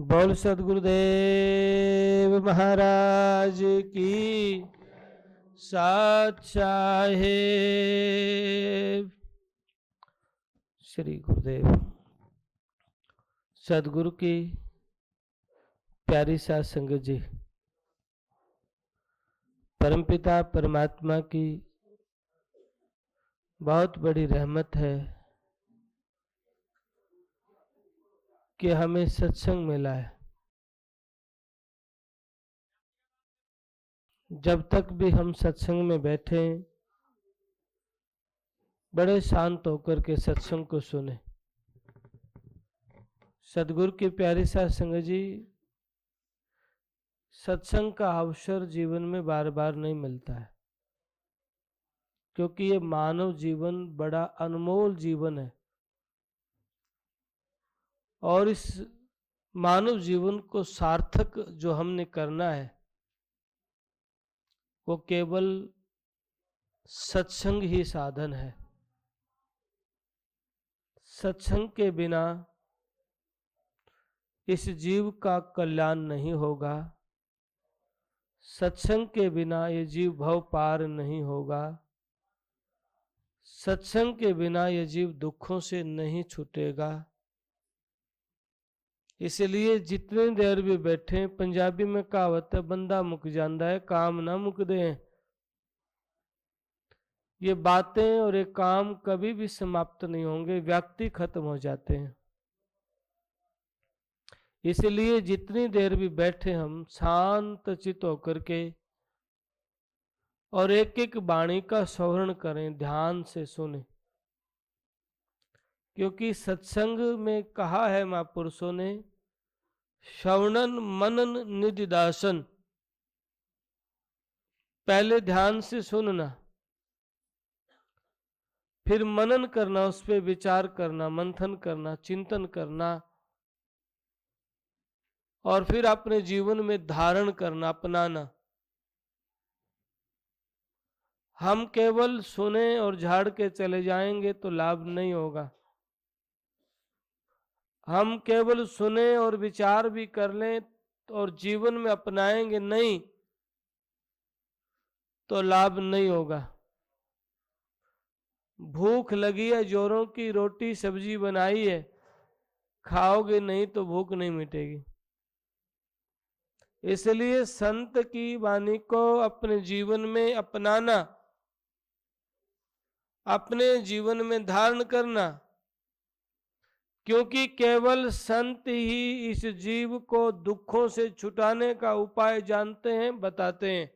बोल सदगुरुदेव महाराज की सत साहेब। श्री गुरुदेव सदगुरु की प्यारी साध संगत जी, परमपिता परमात्मा की बहुत बड़ी रहमत है कि हमें सत्संग मिला है। जब तक भी हम सत्संग में बैठे, बड़े शांत होकर के सत्संग को सुने। सदगुरु की प्यारी साध संगत जी, सत्संग का अवसर जीवन में बार बार नहीं मिलता है, क्योंकि ये मानव जीवन बड़ा अनमोल जीवन है और इस मानव जीवन को सार्थक जो हमने करना है वो केवल सत्संग ही साधन है। सत्संग के बिना इस जीव का कल्याण नहीं होगा, सत्संग के बिना ये जीव भव पार नहीं होगा, सत्संग के बिना ये जीव दुखों से नहीं छूटेगा। इसलिए जितने देर भी बैठे, पंजाबी में कहावत है, बंदा मुक जाता है काम ना मुकदे हैं। ये बातें और ये काम कभी भी समाप्त नहीं होंगे, व्यक्ति खत्म हो जाते हैं। इसलिए जितनी देर भी बैठे हम शांत चित्त होकर के और एक एक वाणी का श्रवण करें, ध्यान से सुने, क्योंकि सत्संग में कहा है महापुरुषों ने, श्रवणन मनन निधिदासन। पहले ध्यान से सुनना, फिर मनन करना, उस पर विचार करना, मंथन करना, चिंतन करना और फिर अपने जीवन में धारण करना, अपनाना। हम केवल सुने और झाड़ के चले जाएंगे तो लाभ नहीं होगा। हम केवल सुने और विचार भी कर लें और जीवन में अपनाएंगे नहीं तो लाभ नहीं होगा। भूख लगी है, जोरों की रोटी सब्जी बनाई है, खाओगे नहीं तो भूख नहीं मिटेगी। इसलिए संत की वाणी को अपने जीवन में अपनाना, अपने जीवन में धारण करना, क्योंकि केवल संत ही इस जीव को दुखों से छुटाने का उपाय जानते हैं, बताते हैं।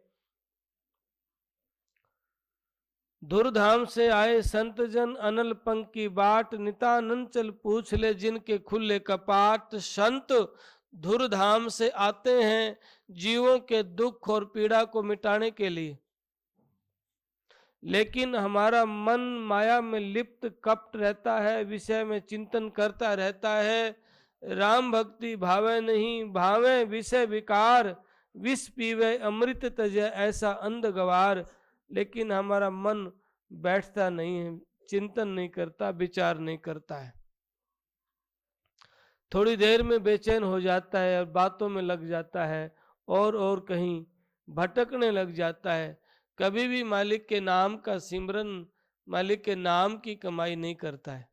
धुरधाम से आए संत जन अनल पंख की बाट, नितानंद चल पूछ ले जिनके खुले कपाट। संत धुरधाम से आते हैं जीवों के दुख और पीड़ा को मिटाने के लिए, लेकिन हमारा मन माया में लिप्त कपट रहता है, विषय में चिंतन करता रहता है। राम भक्ति भावे नहीं, भावे विषय विकार, विष पीवे अमृत तजे ऐसा अंध गवार। लेकिन हमारा मन बैठता नहीं है, चिंतन नहीं करता, विचार नहीं करता है। थोड़ी देर में बेचैन हो जाता है और बातों में लग जाता है और कहीं भटकने लग जाता है। कभी भी मालिक के नाम का सिमरन, मालिक के नाम की कमाई नहीं करता है।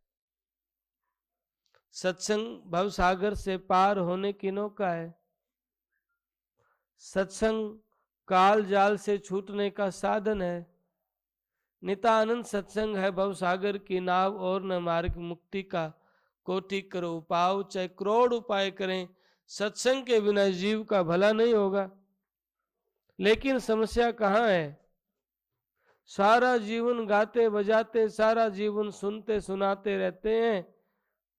सत्संग भवसागर से पार होने की नौका है। सत्संग काल जाल से छूटने का साधन है। नितानंद सत्संग है भवसागर की नाव, और न मार्ग मुक्ति का कोटि करो उपाय। चाहे करोड़ उपाय करें, सत्संग के बिना जीव का भला नहीं होगा। लेकिन समस्या कहाँ है? सारा जीवन गाते बजाते, सारा जीवन सुनते सुनाते रहते हैं,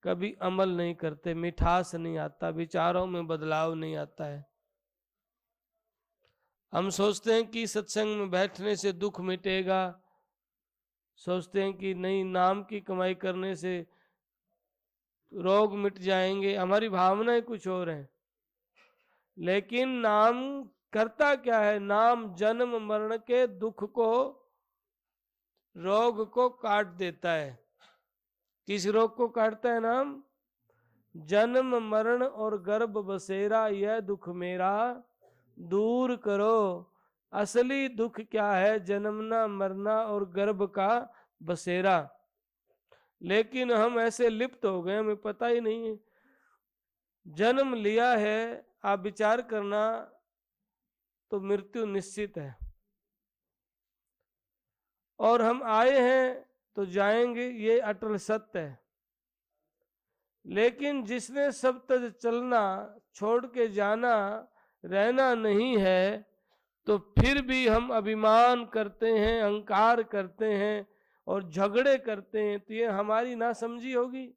कभी अमल नहीं करते, मिठास नहीं आता, विचारों में बदलाव नहीं आता है। हम सोचते हैं कि सत्संग में बैठने से दुख मिटेगा, सोचते हैं कि नहीं नाम की कमाई करने से रोग मिट जाएंगे। हमारी भावनाएं कुछ और हैं, लेकिन नाम करता क्या है? नाम जन्म मरण के दुख को, रोग को काट देता है। किस रोग को काटता है नाम? जन्म मरण और गर्भ बसेरा, यह दुख मेरा दूर करो। असली दुख क्या है? जन्मना मरना और गर्भ का बसेरा। लेकिन हम ऐसे लिप्त हो गए, हमें पता ही नहीं है। जन्म लिया है, आप विचार करना, तो मृत्यु निश्चित है, और हम आए हैं तो जाएंगे, ये अटल सत्य है। लेकिन जिसने सब तज चलना, छोड़ के जाना, रहना नहीं है, तो फिर भी हम अभिमान करते हैं, अहंकार करते हैं और झगड़े करते हैं। तो ये हमारी नासमझी होगी,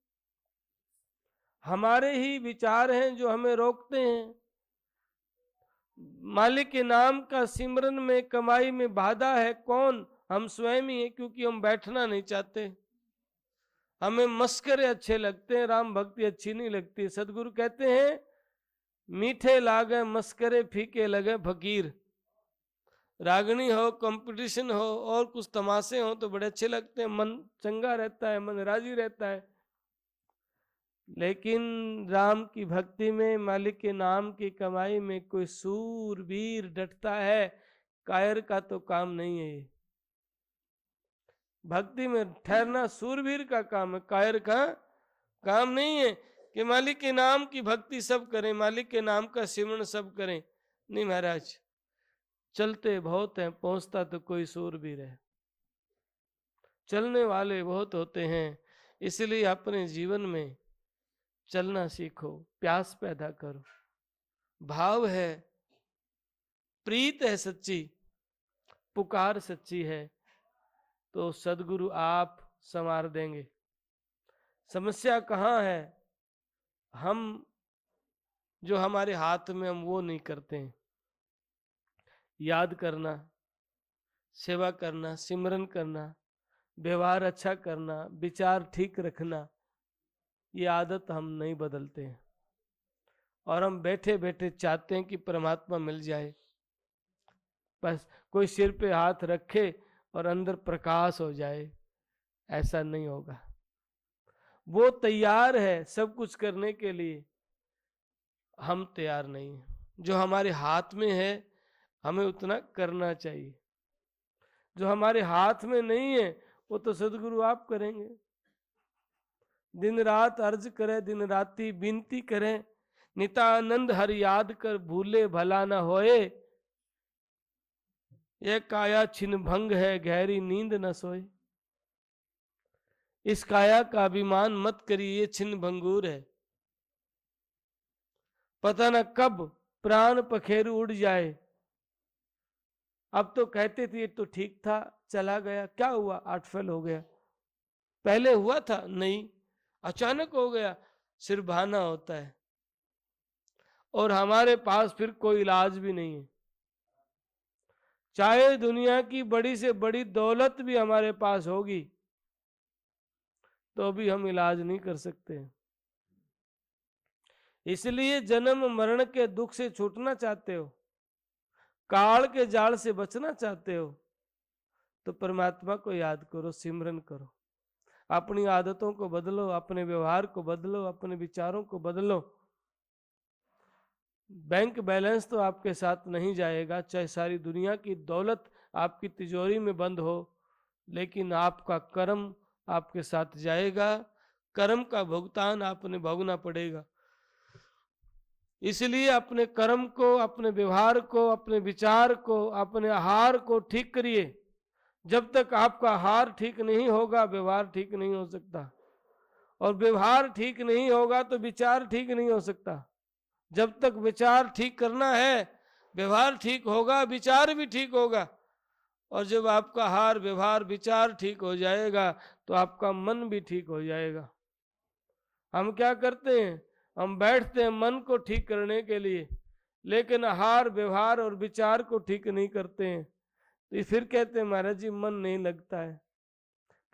हमारे ही विचार हैं जो हमें रोकते हैं। मालिक के नाम का सिमरन में, कमाई में बाधा है कौन? हम स्वयं ही हैं, क्योंकि हम बैठना नहीं चाहते। हमें मस्करे अच्छे लगते हैं, राम भक्ति अच्छी नहीं लगती। सदगुरु कहते हैं, मीठे लागे मस्करे, फीके लगे फकीर। रागनी हो, कंपटीशन हो और कुछ तमाशे हो तो बड़े अच्छे लगते हैं, मन चंगा रहता है, मन राजी रहता है। लेकिन राम की भक्ति में, मालिक के नाम की कमाई में कोई सूरवीर डटता है, कायर का तो काम नहीं है। भक्ति में ठहरना सूरवीर का काम है, कायर का काम नहीं है कि मालिक के नाम की भक्ति सब करें, मालिक के नाम का सिमरन सब करें। नहीं महाराज, चलते बहुत हैं, पहुंचता तो कोई सूरवीर है। चलने वाले बहुत होते हैं, इसलिए अपने जीवन में चलना सीखो, प्यास पैदा करो। भाव है, प्रीत है सच्ची, पुकार सच्ची है, तो सदगुरु आप संवार देंगे। समस्या कहाँ है? हम जो हमारे हाथ में, हम वो नहीं करते हैं। याद करना, सेवा करना, सिमरन करना, व्यवहार अच्छा करना, विचार ठीक रखना, ये आदत हम नहीं बदलते हैं। और हम बैठे बैठे चाहते हैं कि परमात्मा मिल जाए, बस कोई सिर पे हाथ रखे और अंदर प्रकाश हो जाए। ऐसा नहीं होगा। वो तैयार है सब कुछ करने के लिए, हम तैयार नहीं हैं। जो हमारे हाथ में है हमें उतना करना चाहिए, जो हमारे हाथ में नहीं है वो तो सदगुरु आप करेंगे। दिन रात अर्ज करे, दिन राती विनती करें, नितानंद हर याद कर, भूले भला न होए। यह काया छिन्न भंग है, गहरी नींद न सोए। इस काया का अभिमान मत करिए, ये छिन्न भंगूर है, पता न कब प्राण पखेरु उड़ जाए। अब तो कहते थे ये तो ठीक था, चला गया, क्या हुआ? 8 फेल हो गया। पहले हुआ था? नहीं, अचानक हो गया। सिर बहाना होता है, और हमारे पास फिर कोई इलाज भी नहीं है। चाहे दुनिया की बड़ी से बड़ी दौलत भी हमारे पास होगी तो भी हम इलाज नहीं कर सकते। इसलिए जन्म मरण के दुख से छूटना चाहते हो, काल के जाल से बचना चाहते हो, तो परमात्मा को याद करो, सिमरन करो, अपनी आदतों को बदलो, अपने व्यवहार को बदलो, अपने विचारों को बदलो। बैंक बैलेंस तो आपके साथ नहीं जाएगा, चाहे सारी दुनिया की दौलत आपकी तिजोरी में बंद हो, लेकिन आपका कर्म आपके साथ जाएगा। कर्म का भुगतान आपने भोगना पड़ेगा। इसलिए अपने कर्म को, अपने व्यवहार को, अपने विचार को, अपने आहार को ठीक करिए। जब तक आपका आहार ठीक नहीं होगा, व्यवहार ठीक नहीं हो सकता, और व्यवहार ठीक नहीं होगा तो विचार ठीक नहीं हो सकता। जब तक विचार ठीक करना है, व्यवहार ठीक होगा, विचार भी ठीक होगा। और जब आपका आहार, व्यवहार, विचार ठीक हो जाएगा तो आपका मन भी ठीक हो जाएगा। हम क्या करते हैं? हम बैठते हैं मन को ठीक करने के लिए, लेकिन आहार, व्यवहार और विचार को ठीक नहीं करते हैं। तो फिर कहते हैं महाराज जी मन नहीं लगता है।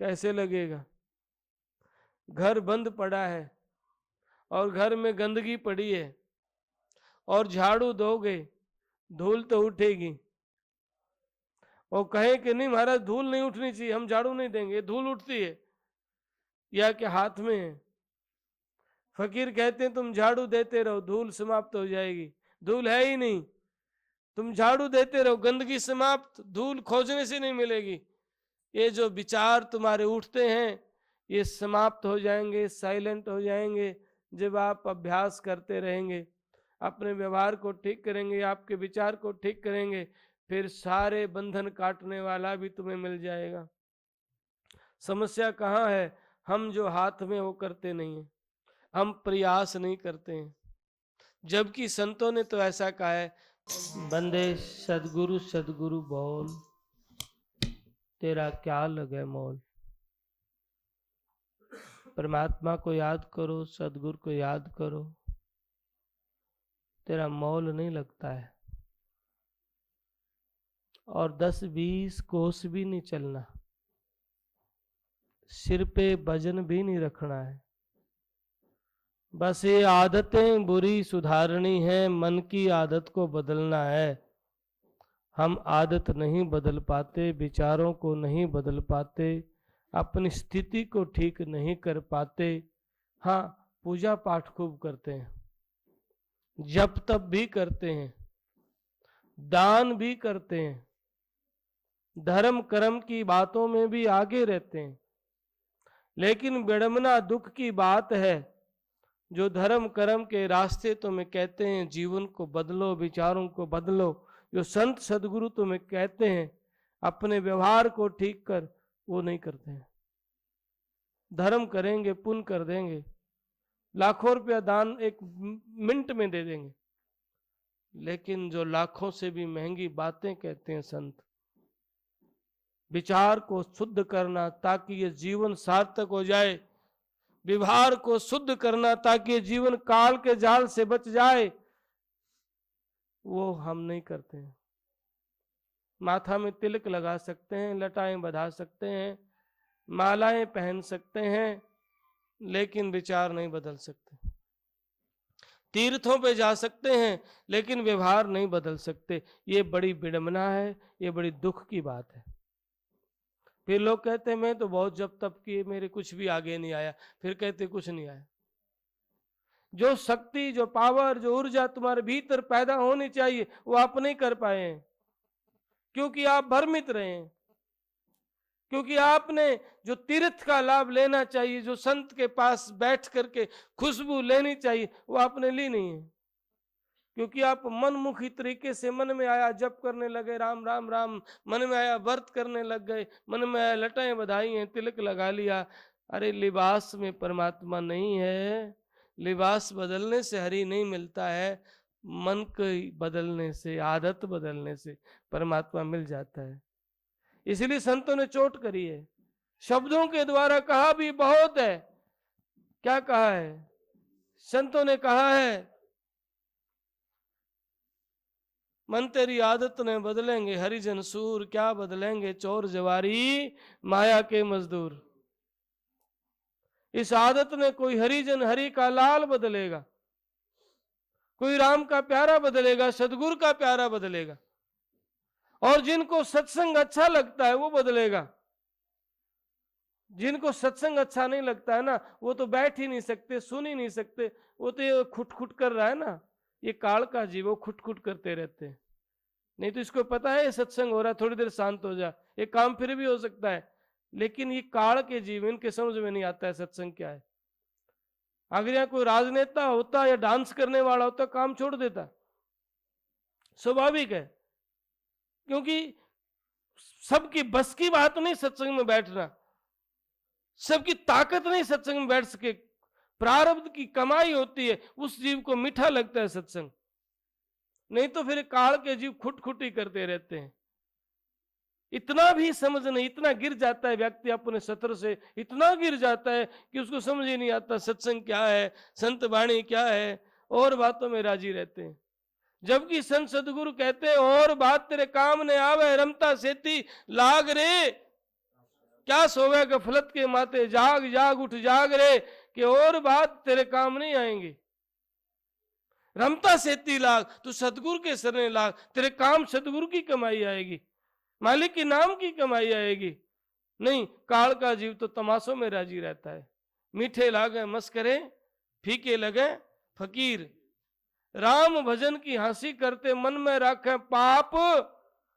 कैसे लगेगा? घर बंद पड़ा है और घर में गंदगी पड़ी है, और झाड़ू दोगे धूल तो उठेगी। और कहे कि नहीं महाराज धूल नहीं उठनी चाहिए, हम झाड़ू नहीं देंगे, धूल उठती है। या क्या हाथ में है? फकीर कहते हैं तुम झाड़ू देते रहो, धूल समाप्त हो जाएगी। धूल है ही नहीं, तुम झाड़ू देते रहो, गंदगी समाप्त, धूल खोजने से नहीं मिलेगी। ये जो विचार तुम्हारे उठते हैं ये समाप्त हो जाएंगे, साइलेंट हो जाएंगे जब आप अभ्यास करते रहेंगे, अपने व्यवहार को ठीक करेंगे, आपके विचार को ठीक करेंगे, फिर सारे बंधन काटने वाला भी तुम्हें मिल जाएगा। समस्या कहाँ है? हम जो हाथ में वो करते नहीं है, हम प्रयास नहीं करते हैं। जबकि संतों ने तो ऐसा कहा है, बंदे सदगुरु सदगुरु बोल, तेरा क्या लगे मोल। परमात्मा को याद करो, सदगुरु को याद करो, तेरा मोल नहीं लगता है। और 10-20 कोस भी नहीं चलना, सिर पे वजन भी नहीं रखना है। बस ये आदतें बुरी सुधारनी है, मन की आदत को बदलना है। हम आदत नहीं बदल पाते, विचारों को नहीं बदल पाते, अपनी स्थिति को ठीक नहीं कर पाते। हाँ, पूजा पाठ खूब करते हैं, जप तप भी करते हैं, दान भी करते हैं, धर्म कर्म की बातों में भी आगे रहते हैं। लेकिन विडंबना दुख की बात है, जो धर्म कर्म के रास्ते तुम्हें कहते हैं जीवन को बदलो, विचारों को बदलो, जो संत सदगुरु तुम्हें कहते हैं अपने व्यवहार को ठीक कर, वो नहीं करते हैं। धर्म करेंगे, पुण्य कर देंगे, लाखों रुपया दान एक मिनट में दे देंगे, लेकिन जो लाखों से भी महंगी बातें कहते हैं संत, विचार को शुद्ध करना ताकि ये जीवन सार्थक हो जाए, व्यवहार को शुद्ध करना ताकि जीवन काल के जाल से बच जाए, वो हम नहीं करते हैं। माथा में तिलक लगा सकते हैं, लटाएं बंधा सकते हैं, मालाएं पहन सकते हैं, लेकिन विचार नहीं बदल सकते। तीर्थों पे जा सकते हैं, लेकिन व्यवहार नहीं बदल सकते। ये बड़ी विडंबना है, ये बड़ी दुख की बात है। फिर लोग कहते हैं मैं तो बहुत जप तप किए, मेरे कुछ भी आगे नहीं आया। फिर कहते कुछ नहीं आया। जो शक्ति, जो पावर, जो ऊर्जा तुम्हारे भीतर पैदा होनी चाहिए वो आप नहीं कर पाए हैं, क्योंकि आप भ्रमित रहे हैं, क्योंकि आपने जो तीर्थ का लाभ लेना चाहिए, जो संत के पास बैठ करके खुशबू लेनी चाहिए, वो आपने ली नहीं है। क्योंकि आप मनमुखी तरीके से मन में आया जप करने लगे, राम राम राम, मन में आया व्रत करने लग गए, मन में आया लटाएं बधाई हैं, तिलक लगा लिया। अरे लिबास में परमात्मा नहीं है, लिबास बदलने से हरि नहीं मिलता है, मन को बदलने से, आदत बदलने से परमात्मा मिल जाता है। इसलिए संतों ने चोट करी है, शब्दों के द्वारा कहा भी बहुत है। क्या कहा है? संतों ने कहा है, मन तेरी आदत ने बदलेंगे हरिजन सूर, क्या बदलेंगे चोर जवारी माया के मजदूर। इस आदत ने कोई हरिजन हरि का लाल बदलेगा, कोई राम का प्यारा बदलेगा, सदगुरु का प्यारा बदलेगा, और जिनको सत्संग अच्छा लगता है वो बदलेगा। जिनको सत्संग अच्छा नहीं लगता है ना, वो तो बैठ ही नहीं सकते, सुन ही नहीं सकते, वो तो ये खुट खुट कर रहा है ना, ये काल का जीव, वो खुट खुट करते रहते हैं। नहीं तो इसको पता है सत्संग हो रहा है, थोड़ी देर शांत हो जा, ये काम फिर भी हो सकता है। लेकिन ये काल के जीव, इनके समझ में नहीं आता है सत्संग क्या है। अगर यहाँ कोई राजनेता होता या डांस करने वाला होता, काम छोड़ देता, स्वाभाविक है, क्योंकि सबकी बस की बात नहीं सत्संग में बैठना, सबकी ताकत नहीं सत्संग में बैठ सके। प्रारब्ध की कमाई होती है, उस जीव को मीठा लगता है सत्संग, नहीं तो फिर काल के जीव खुटखुटी करते रहते हैं। इतना भी समझ नहीं, इतना गिर जाता है व्यक्ति अपने सत्र से, इतना गिर जाता है कि उसको समझ ही नहीं आता सत्संग क्या है, संत वाणी क्या है, और बातों में राजी रहते हैं। जबकि संत सदगुरु कहते हैं, और बात तेरे काम ने आवे रमता सेती लाग रे, क्या सोवे गफलत के माते, जाग जाग उठ जाग रे, कि और बात तेरे काम नहीं आएंगे। रमता सेती लाग, तू सदगुरु के शरण लाग, तेरे काम सदगुरु की कमाई आएगी, मालिक के नाम की कमाई आएगी। नहीं, काल का जीव तो तमाशों में राजी रहता है, मीठे लागे मस्करे फीके लगे फकीर। राम भजन की हंसी करते मन में रखे पाप,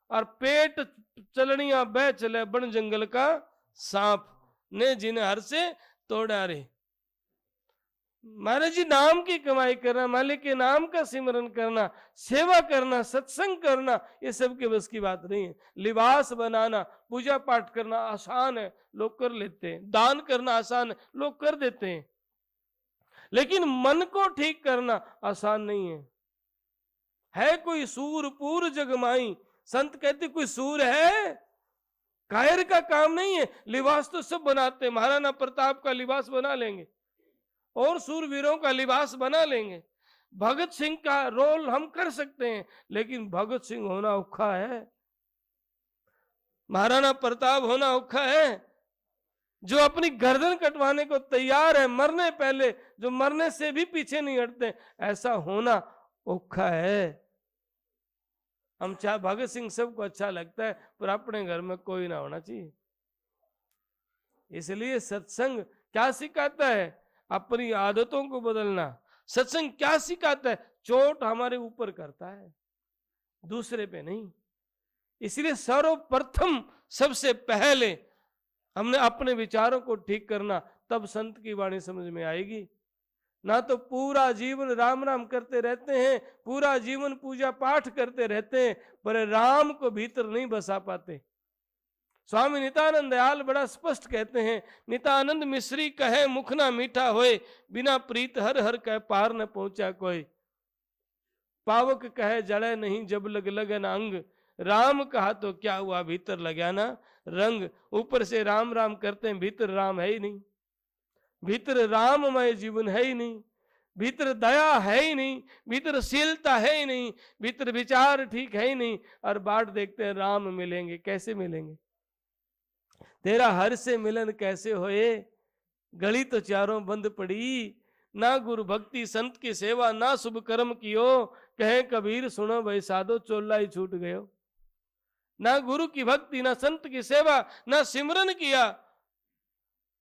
और पेट चलनिया बह चले बन जंगल का सांप, ने जिन्हें हर से तोड़ा रे। महाराज जी नाम की कमाई करना, मालिक के नाम का सिमरन करना, सेवा करना, सत्संग करना, ये सब के बस की बात नहीं है। लिबास बनाना, पूजा पाठ करना आसान है, लोग कर लेते हैं। दान करना आसान है, लोग कर देते हैं। लेकिन मन को ठीक करना आसान नहीं है कोई सूर पूर जगमाई, संत कहते कोई सूर है, कायर का काम नहीं है। लिबास तो सब बनाते हैं, महाराणा प्रताप का लिबास बना लेंगे और सूरवीरों का लिबास बना लेंगे। भगत सिंह का रोल हम कर सकते हैं, लेकिन भगत सिंह होना औखा है, महाराणा प्रताप होना औखा है। जो अपनी गर्दन कटवाने को तैयार है मरने पहले, जो मरने से भी पीछे नहीं हटते, ऐसा होना औखा है। हम चाहे भगत सिंह सबको अच्छा लगता है, पर अपने घर में कोई ना होना चाहिए। इसलिए सत्संग क्या सिखाता है? अपनी आदतों को बदलना। सत्संग क्या सिखाता है? चोट हमारे ऊपर करता है, दूसरे पे नहीं। इसलिए सर्वप्रथम सबसे पहले हमने अपने विचारों को ठीक करना, तब संत की वाणी समझ में आएगी। ना तो पूरा जीवन राम राम करते रहते हैं, पूरा जीवन पूजा पाठ करते रहते हैं, पर राम को भीतर नहीं बसा पाते। स्वामी नित्यानंद दयाल बड़ा स्पष्ट कहते हैं, नित्यानंद मिश्री कहे मुख ना मीठा होए, बिना प्रीत हर हर कह पार न पहुंचा कोई। पावक कहे जड़े नहीं जब लग लगन अंग, राम कहा तो क्या हुआ भीतर लगा ना रंग। ऊपर से राम राम करते हैं, भीतर राम है ही नहीं, भीतर राममय जीवन है ही नहीं, भीतर दया है ही नहीं, भीतर शीलता है ही नहीं, भीतर विचार ठीक है ही नहीं। और बाट देखते हैं राम मिलेंगे, कैसे मिलेंगे? तेरा हर से मिलन कैसे होए, गली तो चारों बंद पड़ी। ना गुरु भक्ति संत की सेवा, ना शुभ कर्म कियो, कहे कबीर सुनो भाई साधो चोला ही छूट गयो। ना गुरु की भक्ति, ना संत की सेवा, ना सिमरन किया,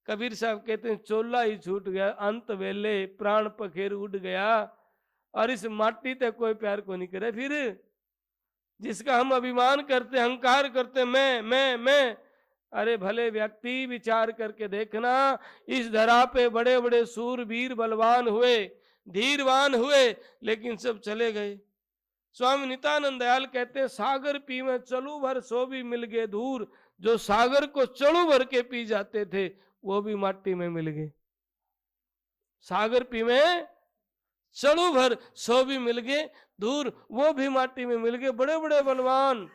कबीर साहब कहते हैं चोला ही छूट गया। अंत वेले प्राण पखेर उड़ गया। और इस माटी ते कोई प्यार को नहीं करे। फिर जिसका हम अभिमान करते, अहंकार करते, मैं, अरे भले व्यक्ति विचार करके देखना, इस धरा पे बड़े बड़े सूरवीर बलवान हुए, धीरवान हुए, लेकिन सब चले गए। स्वामी नित्यानंद दयाल कहते हैं सागर पी में चलू भर सो भी मिल गए दूर। जो सागर को चलू भर के पी जाते थे, वो भी माटी में मिल गए। सागर पी में चलू भर सो भी मिल गए दूर, वो भी माटी में मिल गए। बड़े बड़े बलवान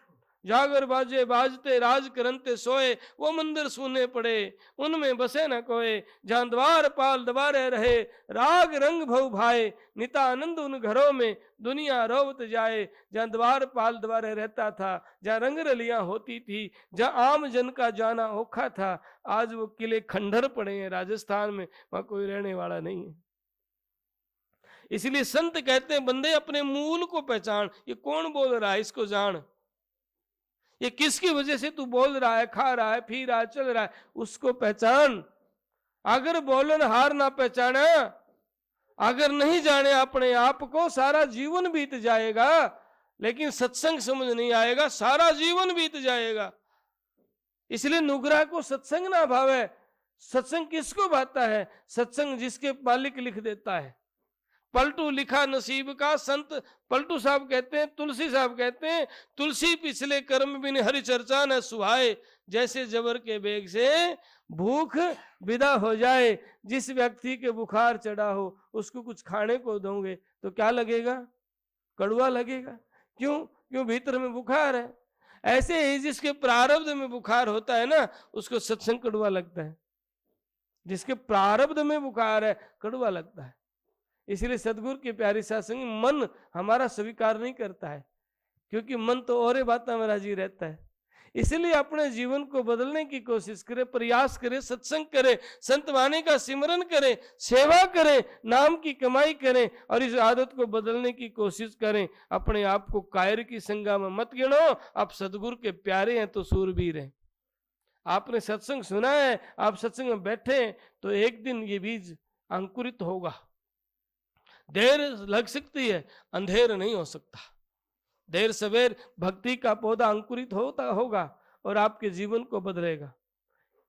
जागर बाजे बाजते राज करनते सोए, वो मंदिर सुने पड़े उनमें बसे न कोए। जहां द्वार पाल दबारे रहे, राग रंग भव भाए, नित्यानंद उन घरों में दुनिया रोवत जाए। जहां द्वार पाल दबारे रहता था, जहां रंग रलियां होती थी, जहां आम जन का जाना औखा था, आज वो किले खंडर पड़े हैं राजस्थान में, वहां कोई रहने वाला नहीं है। इसलिए संत कहते हैं बंदे अपने मूल को पहचान। ये कौन बोल रहा है इसको जान, ये किसकी वजह से तू बोल रहा है, खा रहा है, पी रहा है, चल रहा है, उसको पहचान। अगर बोलन हार ना पहचाना, अगर नहीं जाने अपने आप को, सारा जीवन बीत जाएगा। लेकिन सत्संग समझ नहीं आएगा, सारा जीवन बीत जाएगा। इसलिए नुगरा को सत्संग ना भावे। सत्संग किसको भाता है? सत्संग जिसके मालिक लिख देता है। पलटू लिखा नसीब का, संत पलटू साहब कहते हैं, तुलसी साहब कहते हैं, तुलसी पिछले कर्म बिन हरि चर्चा न सुहाए, जैसे जबर के बेग से भूख विदा हो जाए। जिस व्यक्ति के बुखार चढ़ा हो, उसको कुछ खाने को दोगे तो क्या लगेगा? कड़वा लगेगा। क्यों भीतर में बुखार है। ऐसे ही जिसके प्रारब्ध में बुखार होता है ना, उसको सत्संग कड़वा लगता है। जिसके प्रारब्ध में बुखार है, कड़वा लगता है। इसलिए सदगुरु की प्यारी सत्संग मन हमारा स्वीकार नहीं करता है, क्योंकि मन तो और बातों में राजी रहता है। इसलिए अपने जीवन को बदलने की कोशिश करें, प्रयास करें, सत्संग करें, संत वाणी का सिमरन करें, सेवा करें, नाम की कमाई करें, और इस आदत को बदलने की कोशिश करें। अपने आप को कायर की संगा में मत गिनो। आप सदगुरु के प्यारे हैं तो सूरवीर हैं। आपने सत्संग सुना है, आप सत्संग में बैठे, तो एक दिन ये बीज अंकुरित होगा। देर लग सकती है, अंधेर नहीं हो सकता। देर सवेर भक्ति का पौधा अंकुरित होता होगा और आपके जीवन को बदलेगा।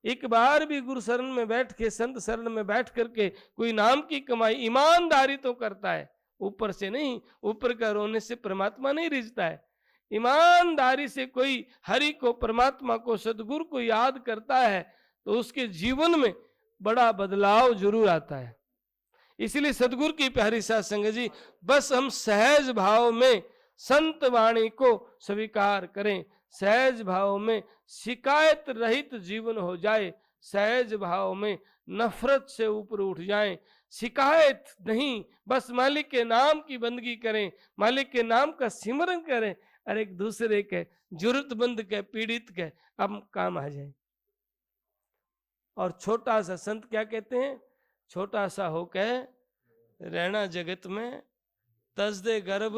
एक बार भी गुरु शरण में बैठ के, संत शरण में बैठ करके कोई नाम की कमाई ईमानदारी तो करता है, ऊपर से नहीं, ऊपर का रोने से परमात्मा नहीं रिझता है। ईमानदारी से कोई हरि को, परमात्मा को, सदगुरु को याद करता है तो उसके जीवन में बड़ा बदलाव जरूर आता है। इसलिए सदगुरु की प्यारी साध संगत जी, बस हम सहज भाव में संत वाणी को स्वीकार करें, सहज भाव में शिकायत रहित जीवन हो जाए, सहज भाव में नफरत से ऊपर उठ जाएं, शिकायत नहीं, बस मालिक के नाम की बंदगी करें, मालिक के नाम का सिमरन करें, और एक दूसरे के जरूरतमंद के, पीड़ित के अब काम आ जाए। और छोटा सा संत क्या कहते हैं, छोटा सा होके रहना जगत में, तजदे गर्भ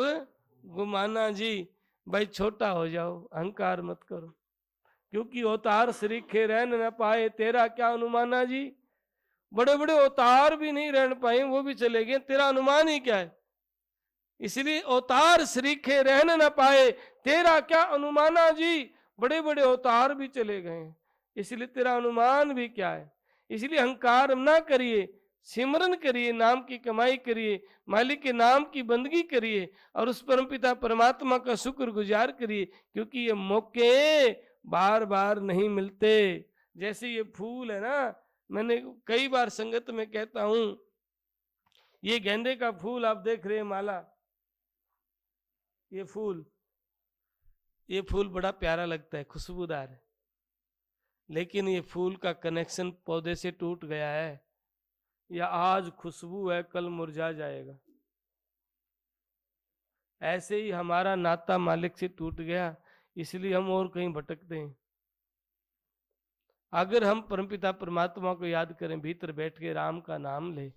गुमाना जी। भाई छोटा हो जाओ, अहंकार मत करो, क्योंकि अवतार सरीखे रहन न पाए तेरा क्या अनुमाना जी। बड़े बड़े अवतार भी नहीं रहन पाए, वो भी चले गए, तेरा अनुमान ही क्या है। इसलिए अवतार सरीखे रहन न पाए तेरा क्या अनुमाना जी, बड़े बड़े अवतार भी चले गए, इसलिए तेरा अनुमान भी क्या है। इसलिए अहंकार ना करिए, सिमरन करिए, नाम की कमाई करिए, मालिक के नाम की बंदगी करिए और उस परमपिता परमात्मा का शुक्रगुजार करिए, क्योंकि ये मौके बार बार नहीं मिलते। जैसे ये फूल है ना, मैंने कई बार संगत में कहता हूं, ये गेंदे का फूल आप देख रहे हैं, माला, ये फूल बड़ा प्यारा लगता है, खुशबूदार है, लेकिन ये फूल का कनेक्शन पौधे से टूट गया है, या आज खुशबू है कल मुरझा जाएगा। ऐसे ही हमारा नाता मालिक से टूट गया, इसलिए हम और कहीं भटकते हैं। अगर हम परमपिता परमात्मा को याद करें, भीतर बैठ के राम का नाम ले,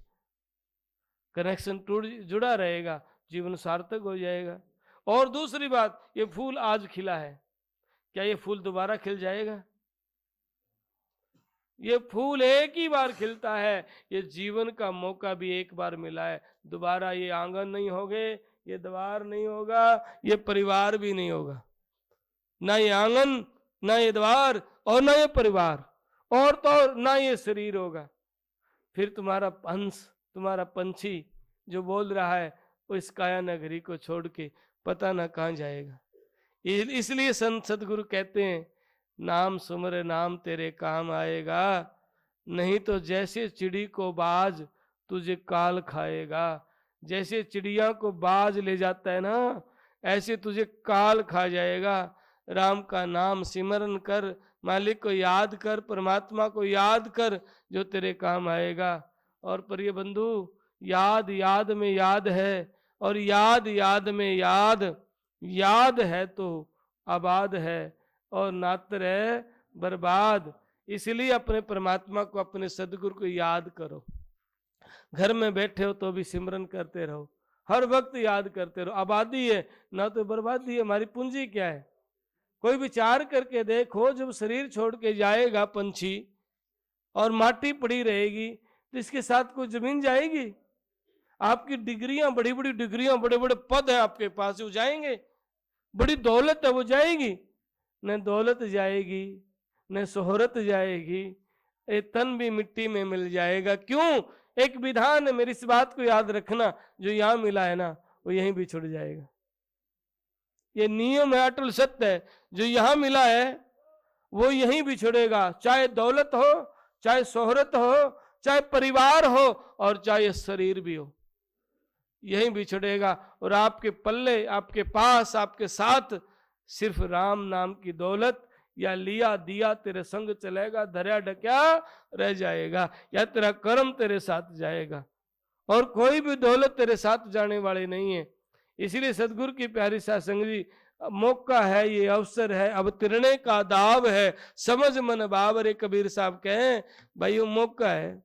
कनेक्शन जुड़ा रहेगा, जीवन सार्थक हो जाएगा। और दूसरी बात, ये फूल आज खिला है, क्या ये फूल दोबारा खिल जाएगा? ये फूल एक ही बार खिलता है, ये जीवन का मौका भी एक बार मिला है, दोबारा ये आंगन नहीं होगे, ये द्वार नहीं होगा, ये परिवार भी नहीं होगा, ना ये आंगन, ना ये द्वार, और ना ये परिवार, और तो और ना ये शरीर होगा। फिर तुम्हारा हंस, तुम्हारा पंछी जो बोल रहा है, वो इस काया नगरी को छोड़ के पता ना कहाँ जाएगा। इसलिए संत सदगुरु कहते हैं, नाम सुमर नाम तेरे काम आएगा, नहीं तो जैसे चिड़ी को बाज तुझे काल खाएगा। जैसे चिड़िया को बाज ले जाता है ना, ऐसे तुझे काल खा जाएगा। राम का नाम सिमरन कर, मालिक को याद कर, परमात्मा को याद कर, जो तेरे काम आएगा। और प्रिय बंधु, याद याद में याद है, और याद याद में याद, याद है तो आबाद है, और नात्र है बर्बाद। इसलिए अपने परमात्मा को, अपने सदगुरु को याद करो। घर में बैठे हो तो भी सिमरन करते रहो, हर वक्त याद करते रहो। आबादी है ना तो बर्बादी है। हमारी पूंजी क्या है? कोई विचार करके देखो, जब शरीर छोड़ के जाएगा पंछी और माटी पड़ी रहेगी, तो इसके साथ कोई जमीन जाएगी? आपकी डिग्रियां, बड़ी बड़ी डिग्रियां, बड़े बड़े पद हैं आपके पास, वो जाएंगे? बड़ी दौलत है, वो जाएगी? न दौलत जाएगी, न शोहरत जाएगी, ये तन भी मिट्टी में मिल जाएगा। क्यों? एक विधान है, मेरी इस बात को याद रखना, जो यहाँ मिला है ना, वो यहीं भी छुड़ जाएगा। ये नियम है, अटल सत्य है। जो यहाँ मिला है वो यहीं भी छुड़ेगा, चाहे दौलत हो, चाहे शोहरत हो, चाहे परिवार हो, और चाहे शरीर भी हो, यहीं भी छुड़ेगा। और आपके पल्ले, आपके पास, आपके साथ सिर्फ राम नाम की दौलत या लिया दिया तेरे संग चलेगा, धर्या ढक्या रह जाएगा, या तेरा कर्म तेरे साथ जाएगा, और कोई भी दौलत तेरे साथ जाने वाली नहीं है। इसलिए सदगुरु की प्यारी साध संगत जी, मौका है, ये अवसर है, अब तिरने का दाव है, समझ मन बावरे, कबीर साहब कहें। भाई वो मौका है,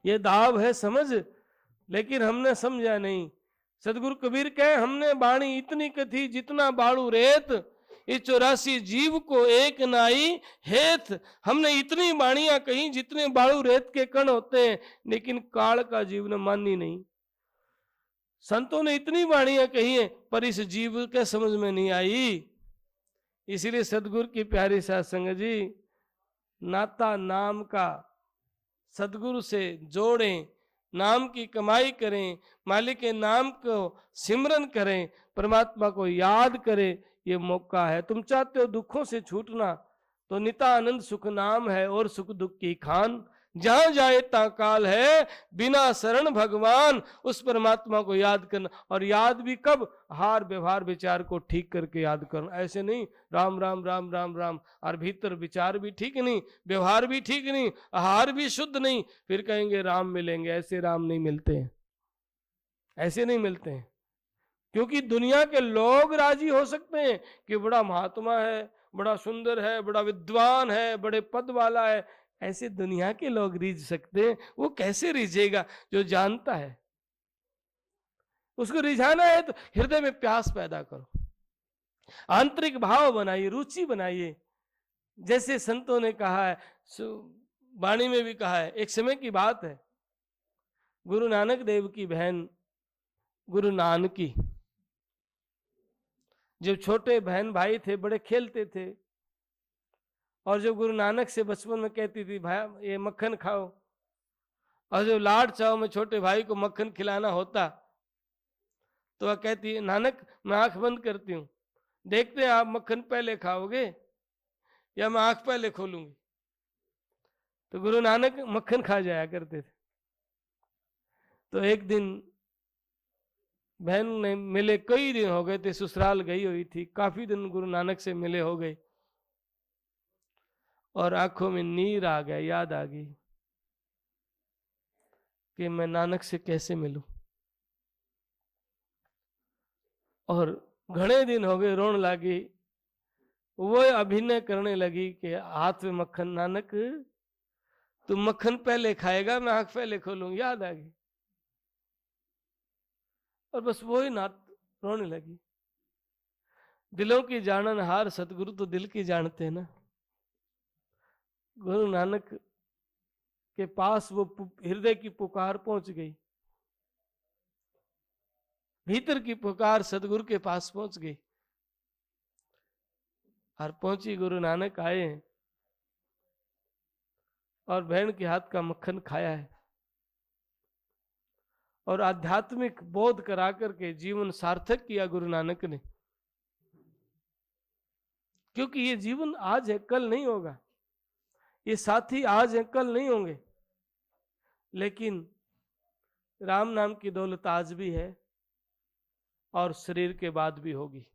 ये दाव है, समझ, लेकिन हमने समझा नहीं। सदगुरु कबीर कहे, हमने बाणी इतनी कथी जितना बाड़ू रेत, ये 84 जीव को एक नाई हेत। हमने इतनी बाणियां कही जितने बाड़ू रेत के कण होते हैं, लेकिन काल का जीव ने मानी नहीं। संतों ने इतनी वाणियां कही हैं पर इस जीव के समझ में नहीं आई। इसीलिए सदगुरु की प्यारी साध संगत जी, नाता नाम का सदगुरु से जोड़ें, नाम की कमाई करें, मालिक के नाम को सिमरन करें, परमात्मा को याद करें। ये मौका है। तुम चाहते हो दुखों से छूटना, तो नितानंद सुख नाम है और सुख दुख की खान। जहां जाए ता काल है, बिना शरण भगवान। उस परमात्मा को याद करना, और याद भी कब? हार व्यवहार विचार को ठीक करके याद करना। ऐसे नहीं राम राम राम राम राम, और भीतर विचार भी ठीक नहीं, व्यवहार भी ठीक नहीं, आहार भी शुद्ध नहीं, फिर कहेंगे राम मिलेंगे। ऐसे राम नहीं मिलते हैं, ऐसे नहीं मिलते हैं। क्योंकि दुनिया के लोग राजी हो सकते हैं कि बड़ा महात्मा है, बड़ा सुंदर है, बड़ा विद्वान है, बड़े पद वाला है, ऐसे दुनिया के लोग रीझ सकते हैं। वो कैसे रीझेगा? जो जानता है। उसको रिझाना है तो हृदय में प्यास पैदा करो, आंतरिक भाव बनाइए, रुचि बनाइए। जैसे संतों ने कहा है, वाणी में भी कहा है। एक समय की बात है, गुरु नानक देव की बहन गुरु नानकी, जब छोटे बहन भाई थे, बड़े खेलते थे, और जब गुरु नानक से बचपन में कहती थी भाई ये मक्खन खाओ, और जब लाड चाव में छोटे भाई को मक्खन खिलाना होता, तो वह कहती है नानक मैं आंख बंद करती हूँ, देखते हैं आप मक्खन पहले खाओगे या मैं आंख पहले खोलूंगी। तो गुरु नानक मक्खन खा जाया करते थे। तो एक दिन बहन ने मिले, कई दिन हो गए थे, ससुराल गई हुई थी, काफी दिन गुरु नानक से मिले हो गए, और आंखों में नीर आ गया, याद आ गई कि मैं नानक से कैसे मिलूं। और घणे दिन हो गए, रोने लगी। वो अभिनय करने लगी कि हाथ में मक्खन, नानक तू मक्खन पहले खाएगा, मैं आंख पहले खोलूंगी। याद आ गई, और बस वो ही नात रोने लगी। दिलों की जाननहार सतगुरु तो दिल की जानते हैं ना। गुरु नानक के पास वो हृदय की पुकार पहुंच गई, भीतर की पुकार सतगुरु के पास पहुंच गई। और पहुंची, गुरु नानक आए और बहन के हाथ का मक्खन खाया है, और आध्यात्मिक बोध करा करके जीवन सार्थक किया गुरु नानक ने। क्योंकि ये जीवन आज है, कल नहीं होगा। ये साथी आज है, कल नहीं होंगे। लेकिन राम नाम की दौलत आज भी है, और शरीर के बाद भी होगी।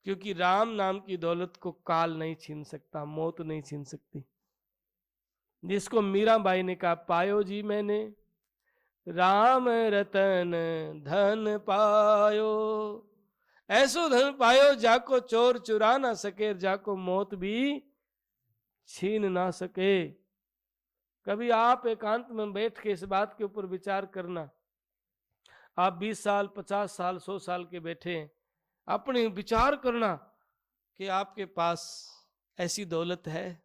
क्योंकि राम नाम की दौलत को काल नहीं छीन सकता, मौत नहीं छीन सकती। जिसको मीराबाई ने कहा, पायो जी मैंने राम रतन धन पायो, ऐसो धन पायो जाको चोर चुरा ना सके, जाको मौत भी छीन ना सके। कभी आप एकांत में बैठ के इस बात के ऊपर विचार करना। आप 20 साल 50 साल 100 साल के बैठे हैं, अपने विचार करना कि आपके पास ऐसी दौलत है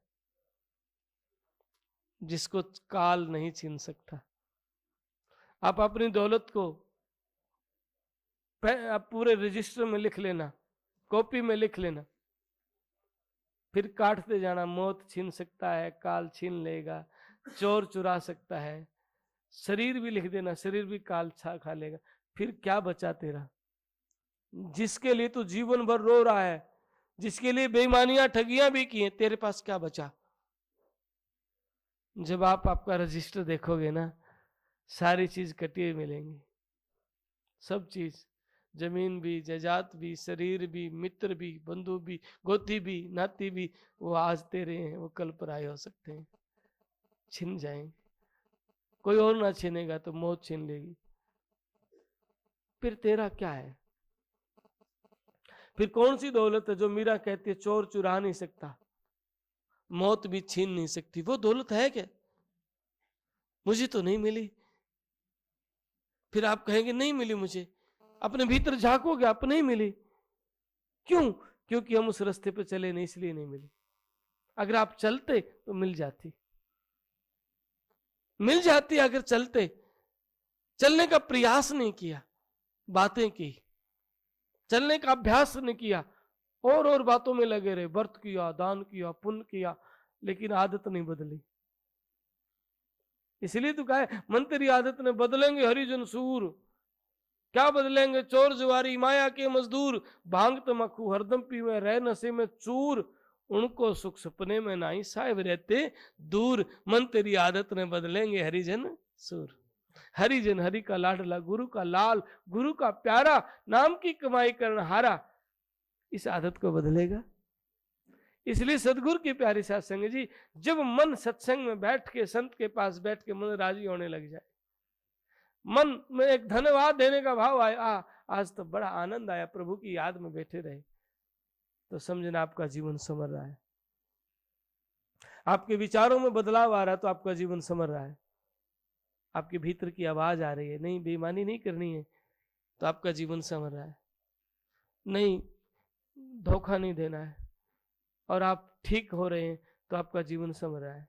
जिसको काल नहीं छीन सकता। आप अपनी दौलत को आप पूरे रजिस्टर में लिख लेना, कॉपी में लिख लेना, फिर काटते जाना। मौत छीन सकता है, काल छीन लेगा, चोर चुरा सकता है, शरीर भी लिख देना, शरीर भी काल खा लेगा। फिर क्या बचा तेरा? जिसके लिए तू जीवन भर रो रहा है, जिसके लिए बेईमानियां ठगियां भी की हैं, तेरे पास क्या बचा? जब आप आपका रजिस्टर देखोगे ना, सारी चीज कटी हुई मिलेंगी। सब चीज, जमीन भी, जायदाद भी, शरीर भी, मित्र भी, बंधु भी, गोती भी, नाती भी, वो आज तेरे हैं, वो कल पराये हो सकते हैं, छिन जाएंगे। कोई और ना छीनेगा तो मौत छीन लेगी। फिर तेरा क्या है? फिर कौन सी दौलत है जो मीरा कहती है चोर चुरा नहीं सकता, मौत भी छीन नहीं सकती? वो दौलत है क्या? मुझे तो नहीं मिली। फिर आप कहेंगे नहीं मिली मुझे, अपने भीतर झांकोगे, आप नहीं मिली। क्यों? क्योंकि हम उस रास्ते पे चले नहीं, इसलिए नहीं मिली। अगर आप चलते तो मिल जाती, मिल जाती अगर चलते। चलने का प्रयास नहीं किया, बातें की, चलने का अभ्यास नहीं किया, और बातों में लगे रहे, व्रत किया, दान किया, पुण्य किया, लेकिन आदत नहीं बदली। इसलिए तो कहा है, मन तेरी आदत ने बदलेंगे हरिजन सूर। क्या बदलेंगे? चोर जुआरी माया के मजदूर, भांग तमक्खू हरदम पीवे, रह नशे में चूर, उनको सुख सपने में नाई साहिब रहते दूर। मन तेरी आदत ने बदलेंगे हरिजन सूर। हरिजन हरि का लाडला, गुरु का लाल, गुरु का प्यारा, नाम की कमाई करना हारा, इस आदत को बदलेगा। इसलिए सदगुरु की प्यारी साथ संग जी, जब मन सत्संग में बैठ के, संत के पास बैठ के मन राजी होने लग जाए, मन में एक धन्यवाद देने का भाव आया, आज तो बड़ा आनंद आया, प्रभु की याद में बैठे रहे, तो समझना आपका जीवन संवर रहा है। आपके विचारों में बदलाव आ रहा है तो आपका जीवन संवर रहा है। आपके भीतर की आवाज आ रही है, नहीं बेईमानी नहीं करनी है, तो आपका जीवन संवर रहा है। नहीं धोखा नहीं देना है, और आप ठीक हो रहे हैं, तो आपका जीवन संवर रहा है।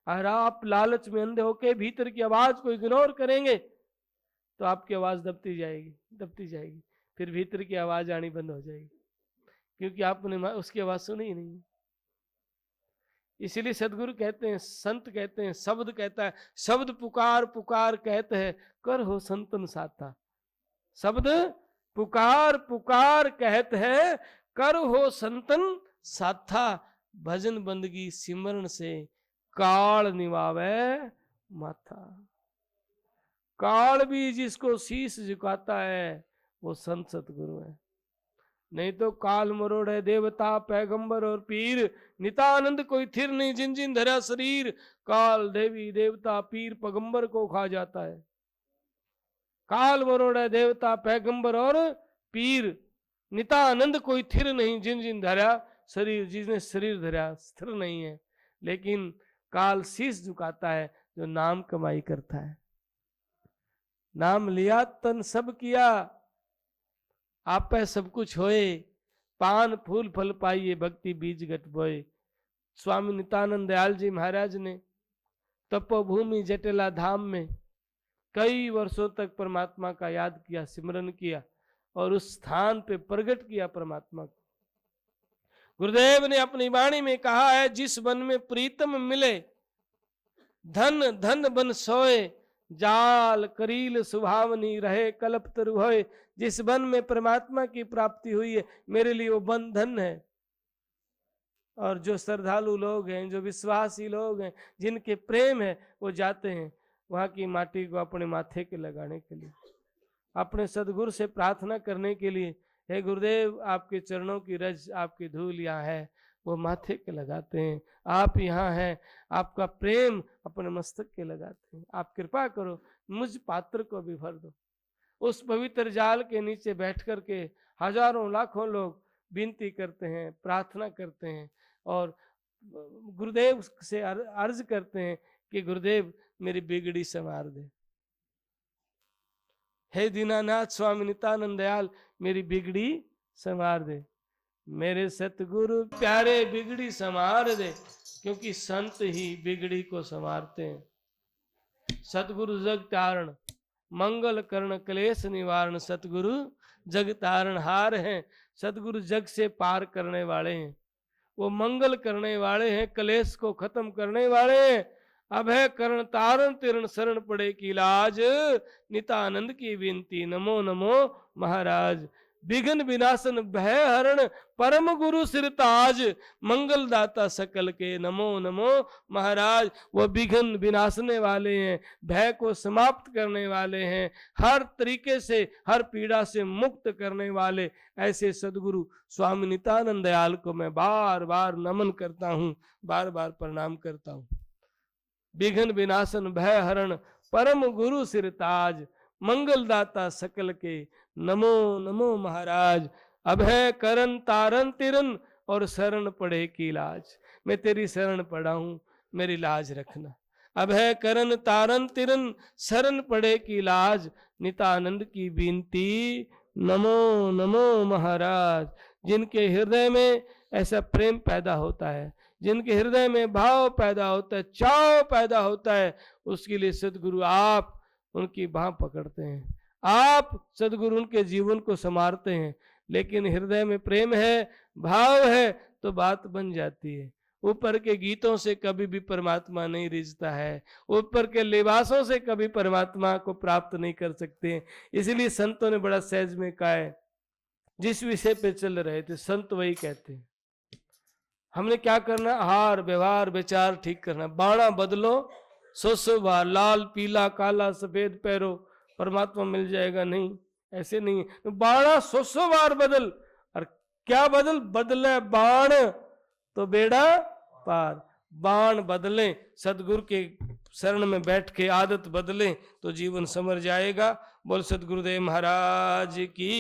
अगर आप लालच में अंधे होके भीतर की आवाज को इग्नोर करेंगे, तो आपकी आवाज दबती जाएगी, फिर भीतर की आवाज आनी बंद हो जाएगी, क्योंकि आपने उसकी आवाज सुनी ही नहीं। इसीलिए सदगुरु कहते हैं, संत कहते हैं, शब्द कहता है, शब्द पुकार पुकार कहते हैं, कर हो संतन साथा। शब्द पुकार पुकार कहते हैं, कर हो संतन साथा। भजन बंदगी सिमरन से काल निवावे माथा। काल भी जिसको शीश झुकाता है वो संत सतगुरु है। नहीं तो काल मरोड़ है देवता पैगंबर और पीर, नितानंद कोई थिर नहीं जिन जिन धरा शरीर। काल देवी देवता पीर पैगंबर को खा जाता है। काल मरोड़ है देवता पैगंबर और पीर, नितानंद कोई थिर नहीं जिन जिन धरा शरीर। जिसने शरीर धरा स्थिर नहीं है, लेकिन काल शीश झुकाता है जो नाम कमाई करता है। नाम लिया तन सब किया, आप पे सब कुछ होए। पान फूल फल पाइए, भक्ति बीज गट बोए। स्वामी नित्यानंद दयाल जी महाराज ने तपोभूमि जटेला धाम में कई वर्षों तक परमात्मा का याद किया, सिमरन किया, और उस स्थान पे प्रकट किया परमात्मा को। गुरुदेव ने अपनी वाणी में कहा है, जिस वन में प्रीतम मिले धन धन बन सोए। जाल करील सुभावनी रहे कल्प तरु होए। जिस वन में परमात्मा की प्राप्ति हुई है, मेरे लिए वो वन धन है। और जो श्रद्धालु लोग हैं, जो विश्वासी लोग हैं, जिनके प्रेम है, वो जाते हैं वहां की माटी को अपने माथे के लगाने के लिए, अपने सदगुरु से प्रार्थना करने के लिए। हे गुरुदेव, आपके चरणों की रज, आपकी धूल यहाँ है, वो माथे के लगाते हैं। आप यहाँ हैं, आपका प्रेम अपने मस्तक के लगाते हैं। आप कृपा करो, मुझ पात्र को भी भर दो। उस पवित्र जाल के नीचे बैठ कर के हजारों लाखों लोग विनती करते हैं, प्रार्थना करते हैं, और गुरुदेव से अर्ज करते हैं कि गुरुदेव मेरी बिगड़ी संवार दे। हे दीनानाथ स्वामी नित्यानंद दयाल, मेरी बिगड़ी संवार दे। मेरे सतगुरु प्यारे बिगड़ी संवार दे, क्योंकि संत ही बिगड़ी को संवारते हैं। सतगुरु जग तारण मंगल करण क्लेश निवारण। सतगुरु जग तारण हार हैं। सतगुरु जग से पार करने वाले हैं, वो मंगल करने वाले हैं, क्लेश को खत्म करने वाले हैं। अभय करण तारण तिरण शरण पड़े की लाज। नितानंद की विनती नमो नमो महाराज। विघ्न विनाशन भय हरण परम गुरु सिर ताज। मंगल दाता सकल के नमो नमो महाराज। वो विघ्न विनाशने वाले हैं, भय को समाप्त करने वाले हैं, हर तरीके से हर पीड़ा से मुक्त करने वाले ऐसे सदगुरु स्वामी नित्यानंद दयाल को मैं बार बार नमन करता हूँ, बार बार प्रणाम करता हूँ। विघ्न विनाशन भय हरण परम गुरु सिर ताज। मंगल दाता सकल के नमो नमो महाराज। अभय करन तारन तिरन और शरण पड़े की लाज। मैं तेरी शरण पड़ा हूं, मेरी लाज रखना। अभय करन तारन तिरन शरण पड़े की लाज। नितानंद की विनती नमो नमो महाराज। जिनके हृदय में ऐसा प्रेम पैदा होता है, जिनके हृदय में भाव पैदा होता है, चाव पैदा होता है, उसके लिए सदगुरु आप उनकी बाह पकड़ते हैं। आप सदगुरु उनके जीवन को संवारते हैं, लेकिन हृदय में प्रेम है, भाव है, तो बात बन जाती है। ऊपर के गीतों से कभी भी परमात्मा नहीं रिझता है, ऊपर के लिबासों से कभी परमात्मा को प्राप्त नहीं कर सकते। इसलिए संतों ने बड़ा सहज में कहा है, जिस विषय पे चल रहे थे संत वही कहते हैं, हमने क्या करना, आहार व्यवहार विचार ठीक करना। बाणा बदलो 100 बार, लाल पीला काला सफेद पैरो, परमात्मा मिल जाएगा, नहीं, ऐसे नहीं है। तो बाणा 100 बार बदल, और क्या बदल, बदले बाण तो बेड़ा पार। बाण बदले, सदगुरु के शरण में बैठ के आदत बदले तो जीवन संवर जाएगा। बोल सदगुरुदेव महाराज की।